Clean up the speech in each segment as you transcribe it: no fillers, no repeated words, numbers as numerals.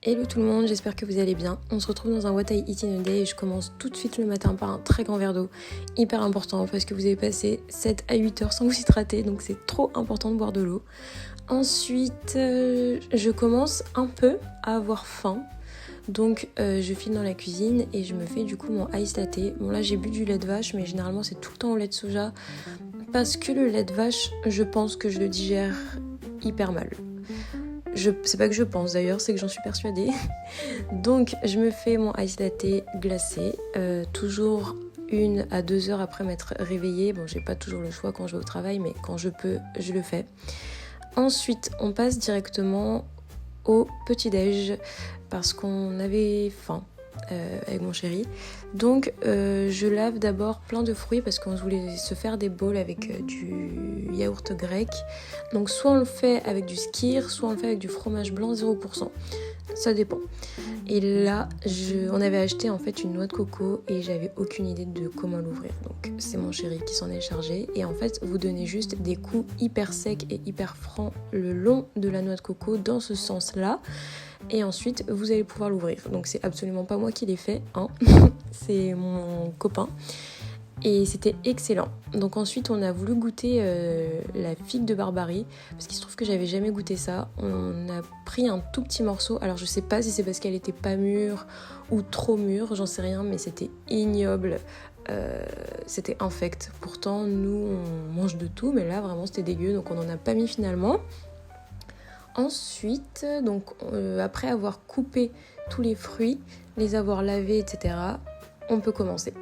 Hello tout le monde, j'espère que vous allez bien. On se retrouve dans un What I Eat in a Day et je commence tout de suite le matin par un très grand verre d'eau. Hyper important parce que vous avez passé 7 à 8 heures sans vous hydrater, donc c'est trop important de boire de l'eau. Ensuite, je commence un peu à avoir faim. Donc je file dans la cuisine et je me fais du coup mon ice latte. Bon là j'ai bu du lait de vache mais généralement c'est tout le temps au lait de soja. Parce que le lait de vache, je pense que je le digère hyper mal. C'est pas que je pense d'ailleurs, c'est que j'en suis persuadée. Donc je me fais mon ice latte glacé, toujours 1 à 2 heures après m'être réveillée. Bon, j'ai pas toujours le choix quand je vais au travail, mais quand je peux, je le fais. Ensuite, on passe directement au petit-déj parce qu'on avait faim avec mon chéri. Donc je lave d'abord plein de fruits parce qu'on voulait se faire des bowls avec du yaourt grec. Donc soit on le fait avec du skyr, soit on le fait avec du fromage blanc 0%. Ça dépend. Et là, on avait acheté en fait une noix de coco et j'avais aucune idée de comment l'ouvrir. Donc c'est mon chéri qui s'en est chargé. Et en fait, vous donnez juste des coups hyper secs et hyper francs le long de la noix de coco dans ce sens-là. Et ensuite, vous allez pouvoir l'ouvrir. Donc c'est absolument pas moi qui l'ai fait, hein. C'est mon copain. Et c'était excellent. Donc ensuite on a voulu goûter la figue de Barbarie parce qu'il se trouve que j'avais jamais goûté ça. On a pris un tout petit morceau. Alors je sais pas si c'est parce qu'elle était pas mûre ou trop mûre, j'en sais rien, mais c'était ignoble. C'était infect. Pourtant nous on mange de tout, mais là vraiment c'était dégueu, donc on en a pas mis finalement. Ensuite, donc après avoir coupé tous les fruits, les avoir lavés, etc., on peut commencer.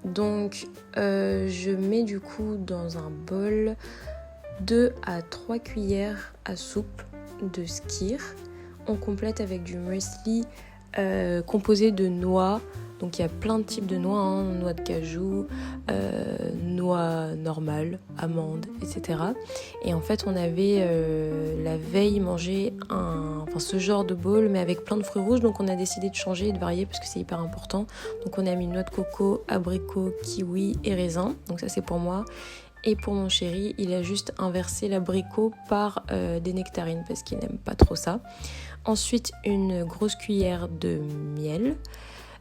Donc je mets du coup dans un bol 2 à 3 cuillères à soupe de skyr. On complète avec du muesli composé de noix. Donc il y a plein de types de noix, hein, noix de cajou, noix normales, amandes, etc. Et en fait on avait la veille mangé ce genre de bowl mais avec plein de fruits rouges, donc on a décidé de changer et de varier parce que c'est hyper important. Donc on a mis noix de coco, abricot, kiwi et raisin, donc ça c'est pour moi. Et pour mon chéri, il a juste inversé l'abricot par des nectarines parce qu'il n'aime pas trop ça. Ensuite une grosse cuillère de miel.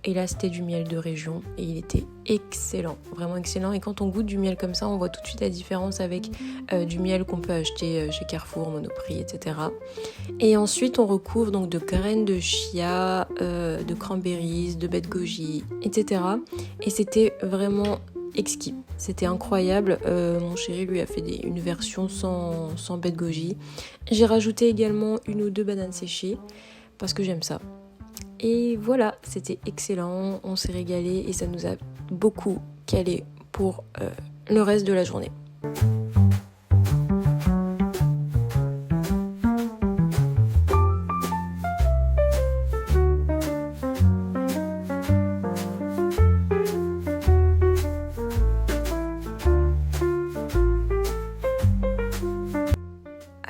Et là c'était du miel de région et il était excellent, vraiment excellent. Et quand on goûte du miel comme ça, on voit tout de suite la différence avec du miel qu'on peut acheter chez Carrefour, Monoprix, etc. Et ensuite on recouvre donc de graines de chia, de cranberries, de baies de goji, etc. Et c'était vraiment exquis, c'était incroyable. Mon chéri lui a fait une version sans baies de goji. J'ai rajouté également 1 ou 2 bananes séchées parce que j'aime ça. Et voilà, c'était excellent, on s'est régalé et ça nous a beaucoup calé pour le reste de la journée.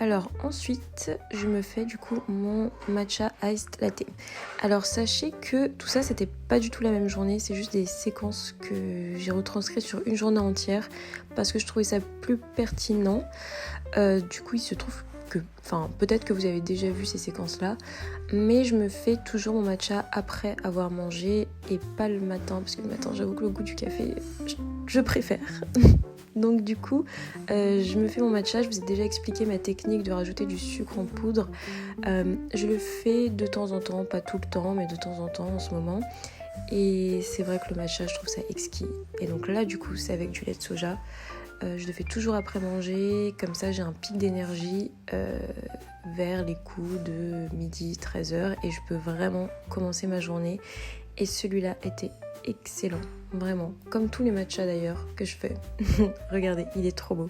Alors ensuite, je me fais du coup mon matcha iced latte. Alors sachez que tout ça, c'était pas du tout la même journée, c'est juste des séquences que j'ai retranscrites sur une journée entière parce que je trouvais ça plus pertinent. Du coup, il se trouve que, peut-être que vous avez déjà vu ces séquences-là, mais je me fais toujours mon matcha après avoir mangé et pas le matin, parce que le matin, j'avoue que le goût du café, je préfère. Donc du coup, je me fais mon matcha. Je vous ai déjà expliqué ma technique de rajouter du sucre en poudre. Je le fais de temps en temps, pas tout le temps, mais de temps en temps en ce moment. Et c'est vrai que le matcha, je trouve ça exquis. Et donc là, du coup, c'est avec du lait de soja. Je le fais toujours après manger. Comme ça, j'ai un pic d'énergie vers les coups de midi, 13h. Et je peux vraiment commencer ma journée. Et celui-là était excellent, vraiment, comme tous les matchas d'ailleurs que je fais. Regardez, il est trop beau.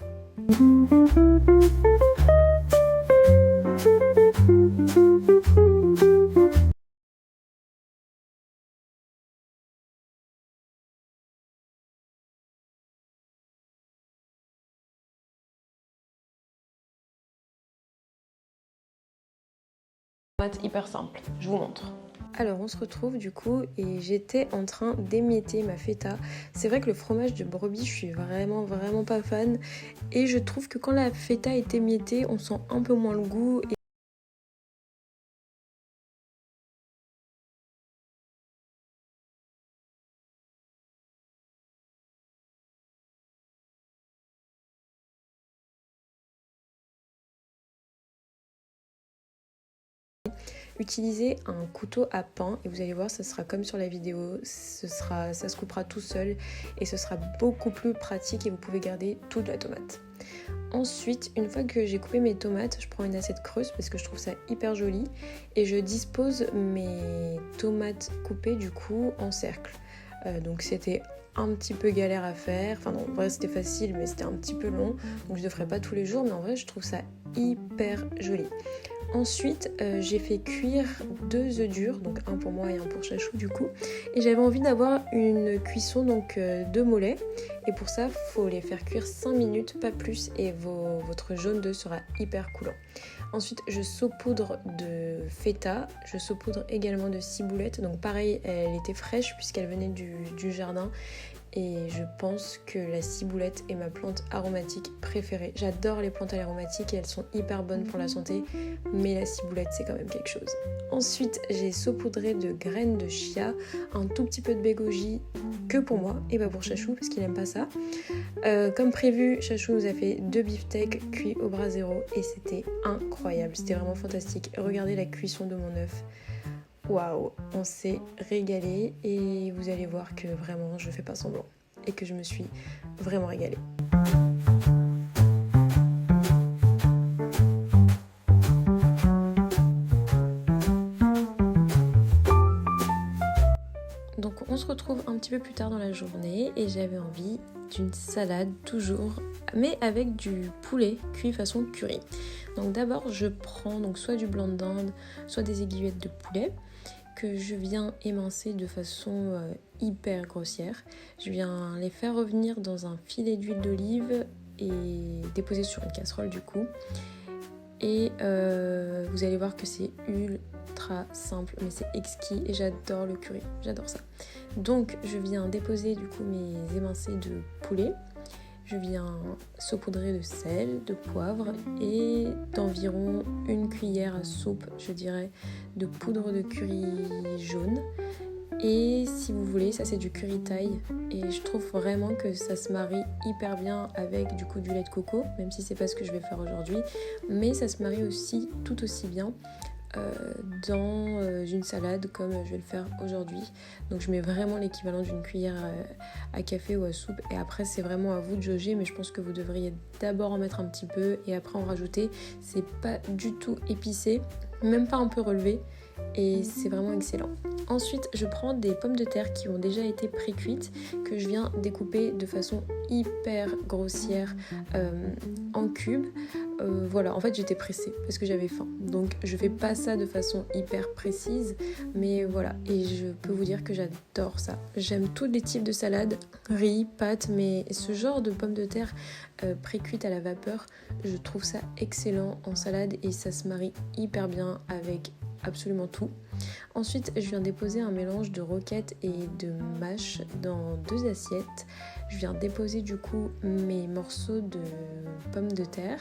Hyper simple, je vous montre. Alors on se retrouve du coup et j'étais en train d'émietter ma feta. C'est vrai que le fromage de brebis, je suis vraiment pas fan et je trouve que quand la feta est émiettée, on sent un peu moins le goût. utilisez un couteau à pain et vous allez voir, ça sera comme sur la vidéo, ça se coupera tout seul et ce sera beaucoup plus pratique et vous pouvez garder toute la tomate. Ensuite, une fois que j'ai coupé mes tomates, je prends une assiette creuse parce que je trouve ça hyper joli et je dispose mes tomates coupées du coup en cercle. Donc c'était un petit peu galère à faire, enfin non, en vrai c'était facile mais c'était un petit peu long, donc je ne le ferai pas tous les jours, mais en vrai je trouve ça hyper joli. Ensuite, j'ai fait cuire 2 œufs durs, donc un pour moi et un pour Chachou du coup. Et j'avais envie d'avoir une cuisson donc de mollets. Et pour ça, faut les faire cuire 5 minutes, pas plus, et votre jaune d'œuf sera hyper coulant. Ensuite, je saupoudre de feta, je saupoudre également de ciboulette. Donc pareil, elle était fraîche puisqu'elle venait du jardin. Et je pense que la ciboulette est ma plante aromatique préférée. J'adore les plantes aromatiques et elles sont hyper bonnes pour la santé, mais la ciboulette c'est quand même quelque chose. Ensuite, j'ai saupoudré de graines de chia, un tout petit peu de bégoji que pour moi et pas pour Chachou parce qu'il aime pas ça. Comme prévu, Chachou nous a fait 2 beefsteaks cuits au brasero et c'était incroyable, c'était vraiment fantastique. Regardez la cuisson de mon œuf. Waouh, on s'est régalé et vous allez voir que vraiment je fais pas semblant et que je me suis vraiment régalée. Donc on se retrouve un petit peu plus tard dans la journée et j'avais envie d'une salade toujours, mais avec du poulet cuit façon curry. Donc d'abord je prends donc soit du blanc de dinde, soit des aiguillettes de poulet que je viens émincer de façon hyper grossière. Je viens les faire revenir dans un filet d'huile d'olive et déposer sur une casserole du coup. Et vous allez voir que c'est ultra simple, mais c'est exquis et j'adore le curry, j'adore ça. Donc je viens déposer du coup mes émincés de poulet. Je viens saupoudrer de sel, de poivre et d'environ 1 cuillère à soupe, je dirais, de poudre de curry jaune. Et si vous voulez, ça c'est du curry thaï et je trouve vraiment que ça se marie hyper bien avec du coup du lait de coco, même si c'est pas ce que je vais faire aujourd'hui, mais ça se marie aussi tout aussi bien dans une salade comme je vais le faire aujourd'hui. Donc je mets vraiment l'équivalent d'une cuillère à café ou à soupe et après c'est vraiment à vous de jauger, mais je pense que vous devriez d'abord en mettre un petit peu et après en rajouter. C'est pas du tout épicé, même pas un peu relevé et c'est vraiment excellent. Ensuite je prends des pommes de terre qui ont déjà été pré-cuites que je viens découper de façon hyper grossière en cubes. Voilà, en fait j'étais pressée parce que j'avais faim, donc je fais pas ça de façon hyper précise, mais voilà, et je peux vous dire que j'adore ça. J'aime tous les types de salades, riz, pâtes, mais ce genre de pommes de terre pré-cuites à la vapeur, je trouve ça excellent en salade et ça se marie hyper bien avec absolument tout. Ensuite, je viens déposer un mélange de roquettes et de mâche dans 2 assiettes. Je viens déposer du coup mes morceaux de pommes de terre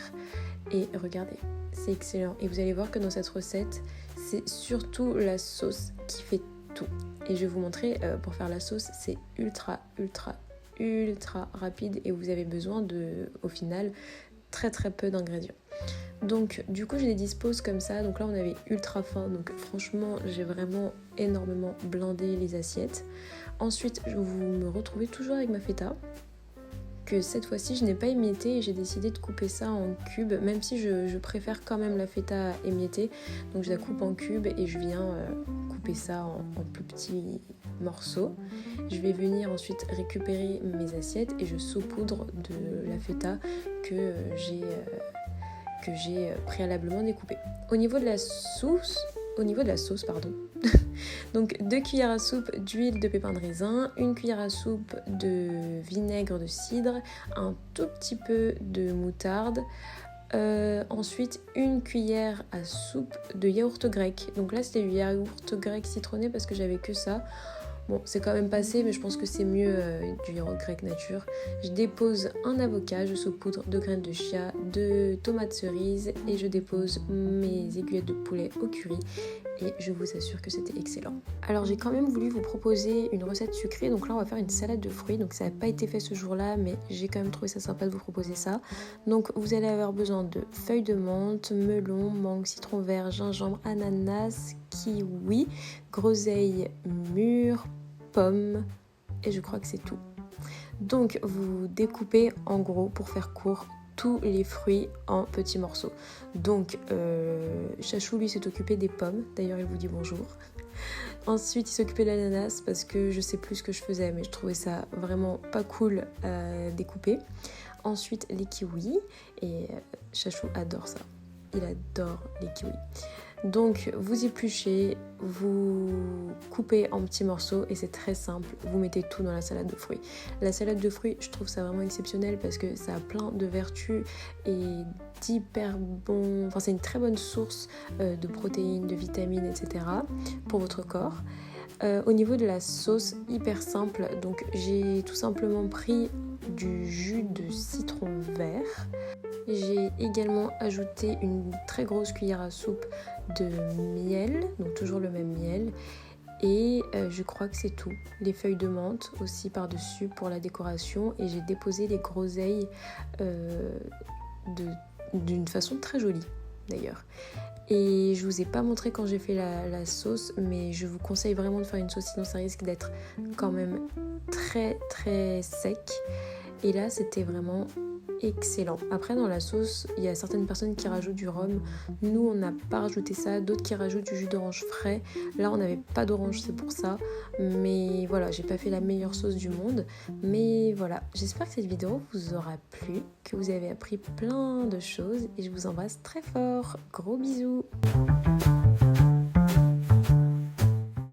et regardez, c'est excellent. Et vous allez voir que dans cette recette, c'est surtout la sauce qui fait tout. Et je vais vous montrer, pour faire la sauce, c'est ultra rapide et vous avez besoin de, au final, très peu d'ingrédients. Donc du coup je les dispose comme ça, donc là on avait ultra faim, donc franchement j'ai vraiment énormément blindé les assiettes. Ensuite vous me retrouvez toujours avec ma feta, que cette fois-ci je n'ai pas émietté et j'ai décidé de couper ça en cubes, même si je préfère quand même la feta émiettée, donc je la coupe en cubes et je viens couper ça en plus petits morceaux. Je vais venir ensuite récupérer mes assiettes et je saupoudre de la feta que j'ai préalablement découpé. Au niveau de la sauce, donc 2 cuillères à soupe d'huile de pépins de raisin, 1 cuillère à soupe de vinaigre de cidre, un tout petit peu de moutarde, ensuite 1 cuillère à soupe de yaourt grec. Donc là c'était du yaourt grec citronné parce que j'avais que ça. Bon, c'est quand même passé, mais je pense que c'est mieux du yaourt grec nature. Je dépose un avocat, je saupoudre de graines de chia, de tomates cerises et je dépose mes aiguillettes de poulet au curry. Et je vous assure que c'était excellent. Alors j'ai quand même voulu vous proposer une recette sucrée, donc là on va faire une salade de fruits, donc ça n'a pas été fait ce jour-là, mais j'ai quand même trouvé ça sympa de vous proposer ça. Donc vous allez avoir besoin de feuilles de menthe, melon, mangue, citron vert, gingembre, ananas, kiwi, groseille mûre, pommes, et je crois que c'est tout. Donc vous découpez en gros, pour faire court, tous les fruits en petits morceaux. Donc Chachou lui s'est occupé des pommes, d'ailleurs il vous dit bonjour. Ensuite il s'est occupé de l'ananas parce que je sais plus ce que je faisais, mais je trouvais ça vraiment pas cool à découper. Ensuite les kiwis, et Chachou adore ça, il adore les kiwis. Donc vous épluchez, vous coupez en petits morceaux et c'est très simple, vous mettez tout dans la salade de fruits. La salade de fruits, je trouve ça vraiment exceptionnel parce que ça a plein de vertus et d'hyper bon, enfin c'est une très bonne source de protéines, de vitamines, etc. pour votre corps. Au niveau de la sauce, hyper simple, donc j'ai tout simplement pris du jus de citron vert. J'ai également ajouté une très grosse cuillère à soupe de miel, donc toujours le même miel. Et je crois que c'est tout. Les feuilles de menthe aussi par-dessus pour la décoration. Et j'ai déposé les groseilles d'une façon très jolie d'ailleurs. Et je vous ai pas montré quand j'ai fait la sauce, mais je vous conseille vraiment de faire une sauce, sinon ça risque d'être quand même très très sec. Et là c'était vraiment excellent. Après dans la sauce, il y a certaines personnes qui rajoutent du rhum. Nous on n'a pas rajouté ça, d'autres qui rajoutent du jus d'orange frais. Là on n'avait pas d'orange, c'est pour ça. Mais voilà, j'ai pas fait la meilleure sauce du monde. Mais voilà, j'espère que cette vidéo vous aura plu, que vous avez appris plein de choses et je vous embrasse très fort. Gros bisous.